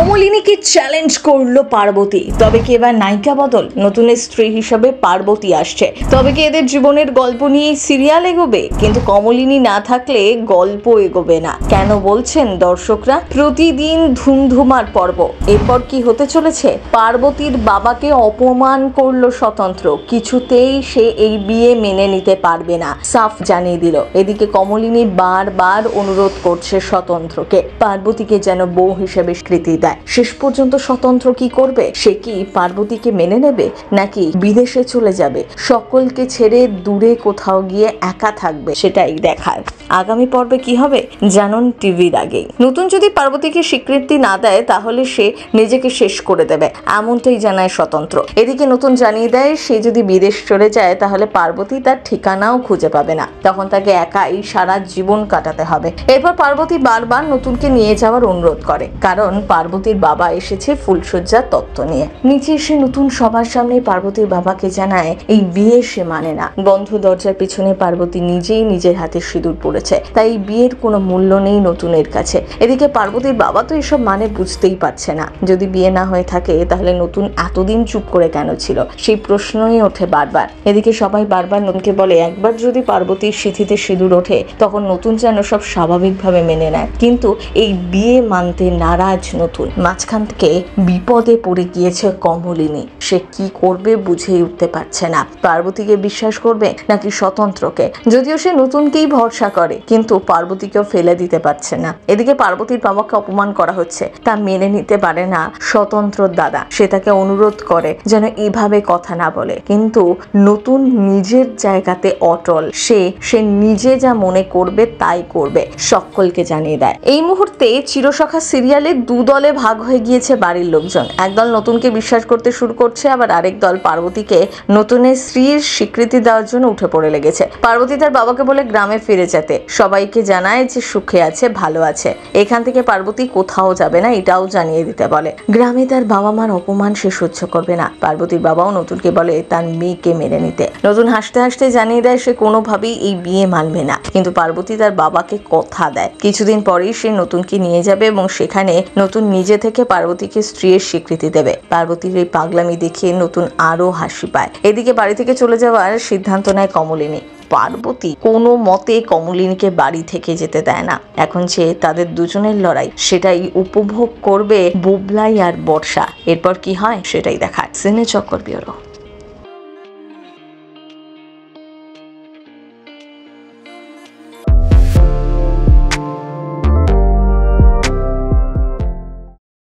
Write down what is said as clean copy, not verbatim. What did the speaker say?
কমলিনীকে challenge করলো পার্বতী। তবে কি এবার নায়িকা বদল? নতুন স্ত্রী হিসাবে পার্বতী আসছে। তবে কি এদের জীবনের গল্প নিয়ে সিরিয়াল এগোবে? কিন্তু কমলিনী না থাকলে গল্প এগোবে না। কেন বলছেন দর্শকরা? প্রতিদিন ধুমধুমার পর্ব। এরপর কি হতে চলেছে? পার্বতীর বাবাকে অপমান করলো স্বতন্ত্র। কিছুতেই সে এই বিয়ে মেনে নিতে পারবে না, সাফ জানিয়ে দিল। এদিকে কমলিনী বারবার অনুরোধ করছে স্বতন্ত্রকে পার্বতীকে যেন বউ হিসেবে স্বীকৃতি দেয়। শেষ পর্যন্ত স্বতন্ত্র কি করবে? সে কি পার্বতীকে মেনে নেবে, নাকি বিদেশে চলে যাবে, সকলকে ছেড়ে দূরে কোথাও গিয়ে একা থাকবে? সেটাই দেখার। আগামী পর্বে কি হবে জানুন টিভির আগেই। নতুন যদি পার্বতীকে স্বীকৃতি না দেয় তাহলে সে নিজেকে শেষ করে দেবে, এমনটাই জানায় স্বতন্ত্র। এদিকে নতুন জানিয়ে দেয় সে যদি বিদেশ চলে যায় তাহলে পার্বতী তার ঠিকানাও খুঁজে পাবে না, তখন তাকে একাই সারা জীবন কাটাতে হবে। এরপর পার্বতী বারবার নতুনকে নিয়ে যাওয়ার অনুরোধ করে, কারণ পার্বতীর বাবা এসেছে ফুলশয্যার তত্ত্ব নিয়ে। নিচে এসে নতুন সবার সামনে পার্বতীর বাবাকে জানায় এই বিয়ে সে মানে না। বন্ধ দরজার পিছনে পার্বতী নিজেই নিজের হাতে সিঁদুর পড়েছে, তাই বিয়ের কোনো মূল্য নেই নতুনের কাছে। এদিকে পার্বতীর বাবা তো এসব মানে বুঝতেই পারছে না। যদি বিয়ে না হয়ে থাকে তাহলে নতুন এতদিন চুপ করে কেন ছিল, সেই প্রশ্নই ওঠে বারবার। এদিকে সবাই বারবার নতুনকে বলে একবার যদি পার্বতীর সিঁথিতে সিঁদুর ওঠে তখন নতুন যেন সব স্বাভাবিকভাবে মেনে নেয়। কিন্তু এই বিয়ে মানতে নারাজ নতুন। মাঝখান থেকে বিপদে পড়ে গিয়েছে কমলিনী। সে কি করবে বুঝেই উঠতে পারছে না। পার্বতীকে বিশ্বাস করবে নাকি স্বতন্ত্রকে? যদিও সে নতুনকেই ভরসা করে, কিন্তু পার্বতীকেও ফেলে দিতে পারছে না। এদিকে পার্বতীর বাবাকে অপমান করা হচ্ছে, তা মেনে নিতে পারে না স্বতন্ত্রর দাদা। সে তাকে অনুরোধ করে যেন এভাবে কথা না বলে, কিন্তু নতুন নিজের জায়গাতে অটল। সে নিজে যা মনে করবে তাই করবে, সকলকে জানিয়ে দেয়। এই মুহূর্তে চিরসখা সিরিয়ালে দু দলে ভাগ হয়ে গিয়েছে বাড়ির লোকজন। একদল নতুনকে বিশ্বাস করতে শুরু করছে, আবার আরেক দল পার্বতীকে নতুনের স্ত্রীর স্বীকৃতি দেওয়ার জন্য উঠে পড়ে লেগেছে। পার্বতী তার বাবাকে বলে গ্রামে ফিরে যেতে, সবাইকে জানায় যে সুখে আছে, ভালো আছে, এখান থেকে পার্বতী কোথাও যাবে না, এটাও জানিয়ে দিতে বলে। গ্রামে তার বাবা মার অপমান সে সহ্য করবে না। পার্বতীর বাবাও নতুনকে বলে তার মেয়েকে মেনে নিতে। নতুন হাসতে হাসতে জানিয়ে দেয় সে কোনোভাবেই এই বিয়ে মানবে না, কিন্তু পার্বতী তার বাবাকে কথা দেয় কিছুদিন পরেই সে নতুনকে নিয়ে যাবে এবং সেখানে নতুন নিজে থেকে পার্বতীকে স্ত্রীর স্বীকৃতি দেবে। পার্বতীর এই পাগলামি দেখে নতুন আরো হাসি পায়। এদিকে বাড়ি থেকে চলে যাওয়ার সিদ্ধান্ত নেয় কমলিনী। পার্বতী কোনো মতে কমলিনীকে বাড়ি থেকে যেতে দেয় না। এখন যে তাদের দুজনের লড়াই, সেটাই উপভোগ করবে বুবলাই আর বর্ষা। এরপর কি হয় সেটাই দেখায়। সিনে চক্কর ব্যুরো।